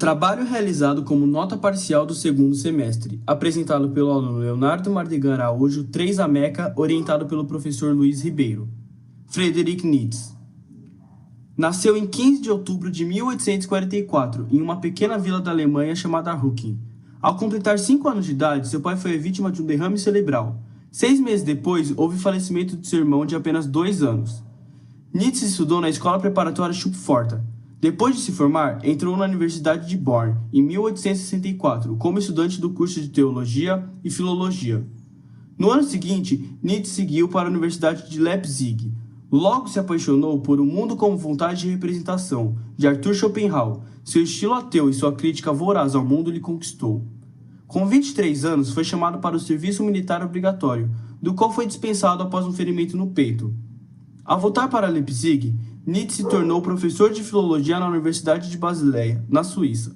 Trabalho realizado como nota parcial do segundo semestre, apresentado pelo aluno Leonardo Mardegan Araújo, 3 Ameca, orientado pelo professor Luiz Ribeiro. Friedrich Nietzsche nasceu em 15 de outubro de 1844, em uma pequena vila da Alemanha chamada Rücken. Ao completar 5 anos de idade, seu pai foi vítima de um derrame cerebral. 6 meses depois, houve o falecimento de seu irmão de apenas 2 anos. Nietzsche estudou na escola preparatória Schupforta. Depois de se formar, entrou na Universidade de Bonn, em 1864, como estudante do curso de Teologia e Filologia. No ano seguinte, Nietzsche seguiu para a Universidade de Leipzig. Logo se apaixonou por O Mundo como Vontade de Representação, de Arthur Schopenhauer. Seu estilo ateu e sua crítica voraz ao mundo lhe conquistou. Com 23 anos, foi chamado para o serviço militar obrigatório, do qual foi dispensado após um ferimento no peito. Ao voltar para Leipzig, Nietzsche se tornou professor de filologia na Universidade de Basileia, na Suíça.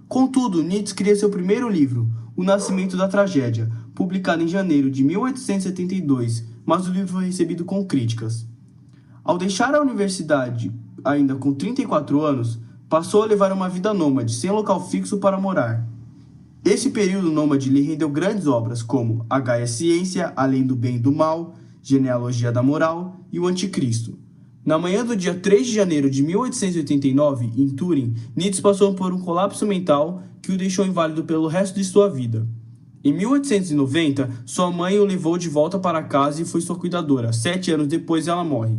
Contudo, Nietzsche cria seu primeiro livro, O Nascimento da Tragédia, publicado em janeiro de 1872, mas o livro foi recebido com críticas. Ao deixar a universidade, ainda com 34 anos, passou a levar uma vida nômade, sem local fixo para morar. Esse período nômade lhe rendeu grandes obras como A Gaia Ciência, Além do Bem e do Mal, Genealogia da Moral e O Anticristo. Na manhã do dia 3 de janeiro de 1889, em Turim, Nietzsche passou por um colapso mental que o deixou inválido pelo resto de sua vida. Em 1890, sua mãe o levou de volta para casa e foi sua cuidadora. 7 anos depois, ela morre.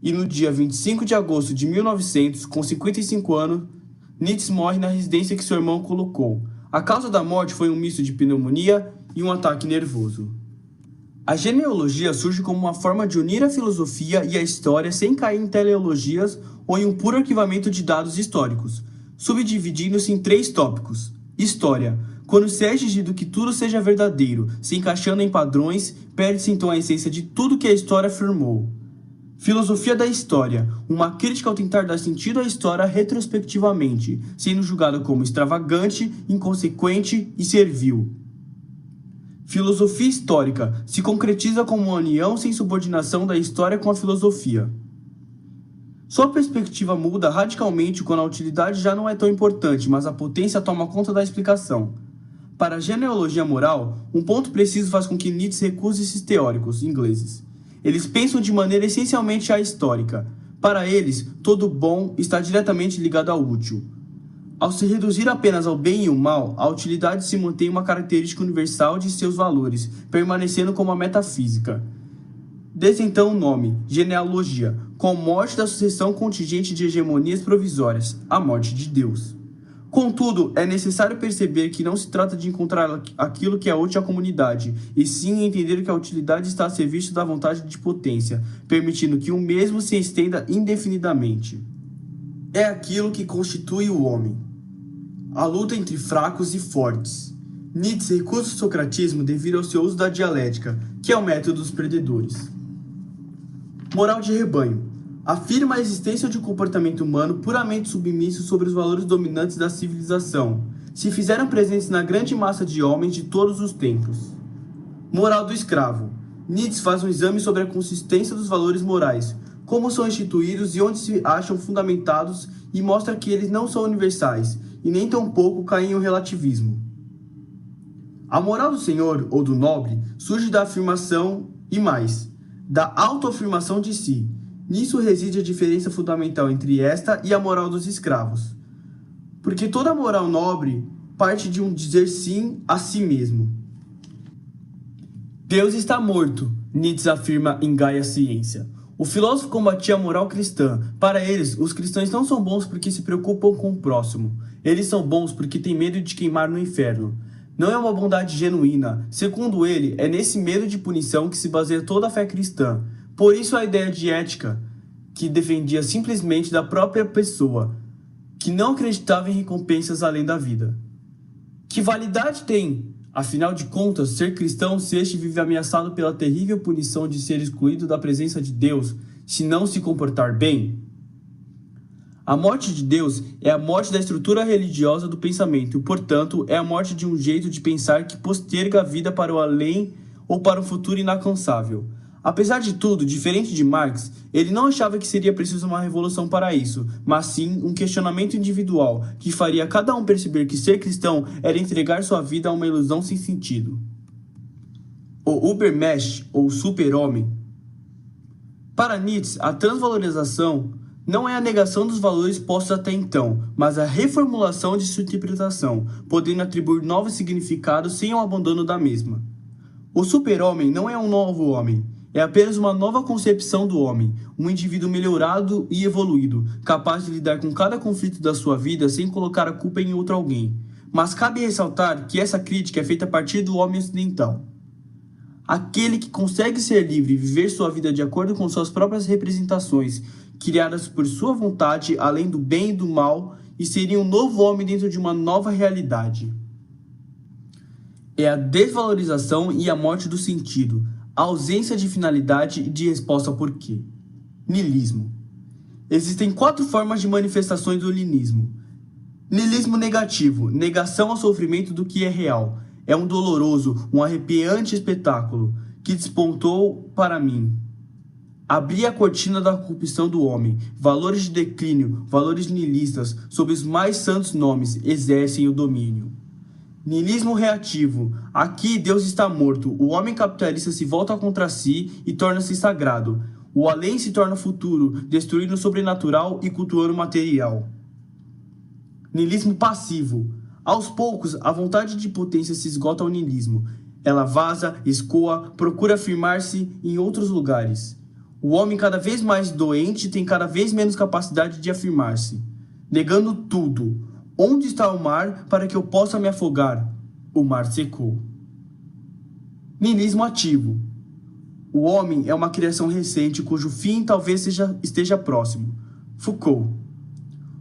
E no dia 25 de agosto de 1900, com 55 anos, Nietzsche morre na residência que seu irmão colocou. A causa da morte foi um misto de pneumonia e um ataque nervoso. A genealogia surge como uma forma de unir a filosofia e a história sem cair em teleologias ou em um puro arquivamento de dados históricos, subdividindo-se em 3 tópicos. História. Quando se é exigido que tudo seja verdadeiro, se encaixando em padrões, perde-se então a essência de tudo que a história afirmou. Filosofia da história. Uma crítica ao tentar dar sentido à história retrospectivamente, sendo julgada como extravagante, inconsequente e servil. Filosofia histórica se concretiza como uma união sem subordinação da história com a filosofia. Sua perspectiva muda radicalmente quando a utilidade já não é tão importante, mas a potência toma conta da explicação. Para a genealogia moral, um ponto preciso faz com que Nietzsche recuse esses teóricos ingleses. Eles pensam de maneira essencialmente ahistórica. Para eles, todo bom está diretamente ligado ao útil. Ao se reduzir apenas ao bem e o mal, a utilidade se mantém uma característica universal de seus valores, permanecendo como a metafísica. Desde então o nome, genealogia, com a morte da sucessão contingente de hegemonias provisórias, a morte de Deus. Contudo, é necessário perceber que não se trata de encontrar aquilo que é útil à comunidade, e sim entender que a utilidade está a serviço da vontade de potência, permitindo que o mesmo se estenda indefinidamente. É aquilo que constitui o homem. A luta entre fracos e fortes. Nietzsche recusa o socratismo devido ao seu uso da dialética, que é o método dos perdedores. Moral de rebanho. Afirma a existência de um comportamento humano puramente submisso sobre os valores dominantes da civilização, se fizeram presentes na grande massa de homens de todos os tempos. Moral do escravo. Nietzsche faz um exame sobre a consistência dos valores morais, como são instituídos e onde se acham fundamentados, e mostra que eles não são universais, e nem tampouco caem em um relativismo. A moral do senhor, ou do nobre, surge da afirmação, e mais, da autoafirmação de si. Nisso reside a diferença fundamental entre esta e a moral dos escravos. Porque toda moral nobre parte de um dizer sim a si mesmo. Deus está morto, Nietzsche afirma em Gaia Ciência. O filósofo combatia a moral cristã. Para eles, os cristãos não são bons porque se preocupam com o próximo. Eles são bons porque têm medo de queimar no inferno. Não é uma bondade genuína. Segundo ele, é nesse medo de punição que se baseia toda a fé cristã. Por isso a ideia de ética, que defendia simplesmente da própria pessoa, que não acreditava em recompensas além da vida. Que validade tem? Afinal de contas, ser cristão se este vive ameaçado pela terrível punição de ser excluído da presença de Deus se não se comportar bem? A morte de Deus é a morte da estrutura religiosa do pensamento e, portanto, é a morte de um jeito de pensar que posterga a vida para o além ou para um futuro inalcançável. Apesar de tudo, diferente de Marx, ele não achava que seria preciso uma revolução para isso, mas sim um questionamento individual que faria cada um perceber que ser cristão era entregar sua vida a uma ilusão sem sentido. O Übermensch, ou super-homem. Para Nietzsche, a transvalorização não é a negação dos valores postos até então, mas a reformulação de sua interpretação, podendo atribuir novos significados sem o abandono da mesma. O super-homem não é um novo homem, é apenas uma nova concepção do homem, um indivíduo melhorado e evoluído, capaz de lidar com cada conflito da sua vida sem colocar a culpa em outro alguém. Mas cabe ressaltar que essa crítica é feita a partir do homem ocidental. Aquele que consegue ser livre e viver sua vida de acordo com suas próprias representações, criadas por sua vontade, além do bem e do mal, e seria um novo homem dentro de uma nova realidade. É a desvalorização e a morte do sentido, a ausência de finalidade e de resposta ao porquê. Niilismo. Existem 4 formas de manifestações do niilismo. Niilismo negativo, negação ao sofrimento do que é real. É um doloroso, um arrepiante espetáculo que despontou para mim. Abri a cortina da corrupção do homem. Valores de declínio, valores niilistas, sob os mais santos nomes, exercem o domínio. Niilismo reativo. Aqui Deus está morto. O homem capitalista se volta contra si e torna-se sagrado. O além se torna futuro, destruindo o sobrenatural e cultuando o material. Niilismo passivo. Aos poucos, a vontade de potência se esgota ao niilismo. Ela vaza, escoa, procura afirmar-se em outros lugares. O homem cada vez mais doente tem cada vez menos capacidade de afirmar-se. Negando tudo. Onde está o mar para que eu possa me afogar? O mar secou. Niilismo ativo. O homem é uma criação recente cujo fim talvez esteja próximo. Foucault.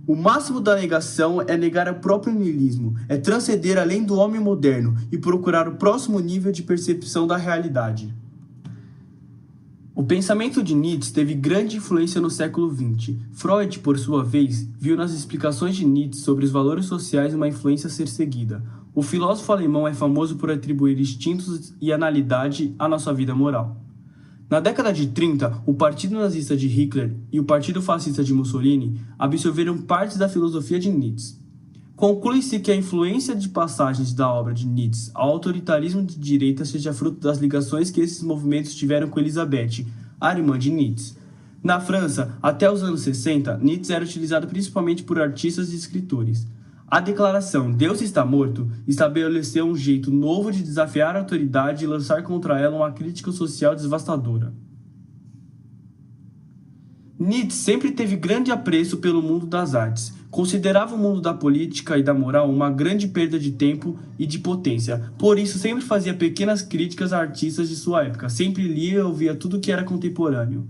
O máximo da negação é negar o próprio niilismo, é transcender além do homem moderno e procurar o próximo nível de percepção da realidade. O pensamento de Nietzsche teve grande influência no século XX. Freud, por sua vez, viu nas explicações de Nietzsche sobre os valores sociais uma influência a ser seguida. O filósofo alemão é famoso por atribuir instintos e analidade à nossa vida moral. Na década de 30, o Partido Nazista de Hitler e o Partido Fascista de Mussolini absorveram partes da filosofia de Nietzsche. Conclui-se que a influência de passagens da obra de Nietzsche ao autoritarismo de direita seja fruto das ligações que esses movimentos tiveram com Elisabeth, a irmã de Nietzsche. Na França, até os anos 60, Nietzsche era utilizado principalmente por artistas e escritores. A declaração "Deus está morto" estabeleceu um jeito novo de desafiar a autoridade e lançar contra ela uma crítica social devastadora. Nietzsche sempre teve grande apreço pelo mundo das artes. Considerava o mundo da política e da moral uma grande perda de tempo e de potência. Por isso, sempre fazia pequenas críticas a artistas de sua época. Sempre lia e ouvia tudo que era contemporâneo.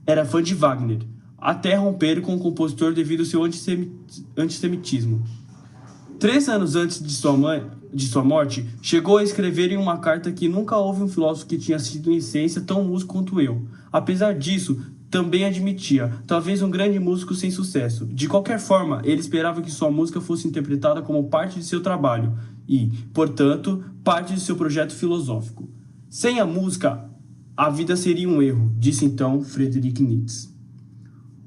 Era fã de Wagner, até romper com o compositor devido ao seu antissemitismo. 3 anos antes de sua morte, chegou a escrever em uma carta que nunca houve um filósofo que tinha sido em essência tão músico quanto eu. Apesar disso, também admitia, talvez um grande músico sem sucesso. De qualquer forma, ele esperava que sua música fosse interpretada como parte de seu trabalho e, portanto, parte de seu projeto filosófico. Sem a música, a vida seria um erro, disse então Friedrich Nietzsche.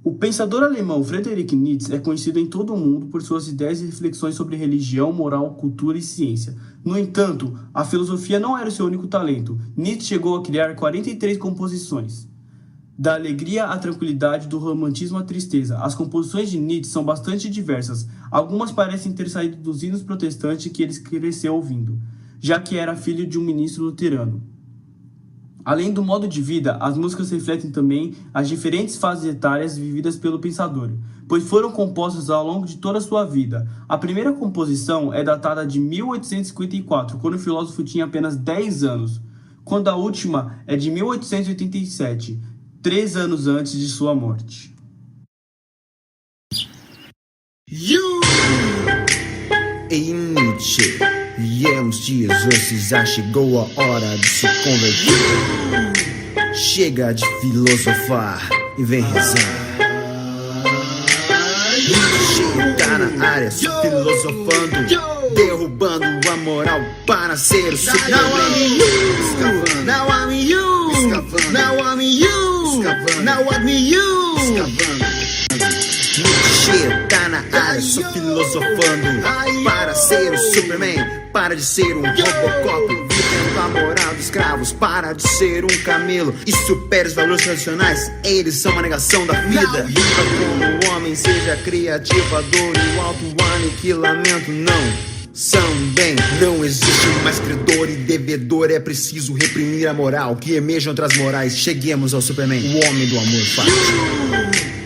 O pensador alemão Friedrich Nietzsche é conhecido em todo o mundo por suas ideias e reflexões sobre religião, moral, cultura e ciência. No entanto, a filosofia não era o seu único talento. Nietzsche chegou a criar 43 composições. Da alegria à tranquilidade, do romantismo à tristeza. As composições de Nietzsche são bastante diversas. Algumas parecem ter saído dos hinos protestantes que ele cresceu ouvindo, já que era filho de um ministro luterano. Além do modo de vida, as músicas refletem também as diferentes fases etárias vividas pelo pensador, pois foram compostas ao longo de toda a sua vida. A primeira composição é datada de 1854, quando o filósofo tinha apenas 10 anos, quando a última é de 1887, 3 anos antes de sua morte. Ei, Nietzsche, viemos dias hoje, já chegou a hora de se converter. Chega de filosofar e vem rezar. Nietzsche tá na área, só filosofando, derrubando a moral para ser o supremo. Now I'm you. Now I'm you, now I'm you. Nietzsche tá na área, só filosofando. Para ser o Superman, para de ser um Robocop. Vivendo a moral dos escravos, para de ser um camelo. E supera os valores tradicionais, eles são uma negação da vida. Viva como homem, seja criativo, a dor e o auto-aniquilamento não são bem. Não existe mais credor e devedor. É preciso reprimir a moral, que emejam outras morais. Cheguemos ao Superman, o homem do amor fácil.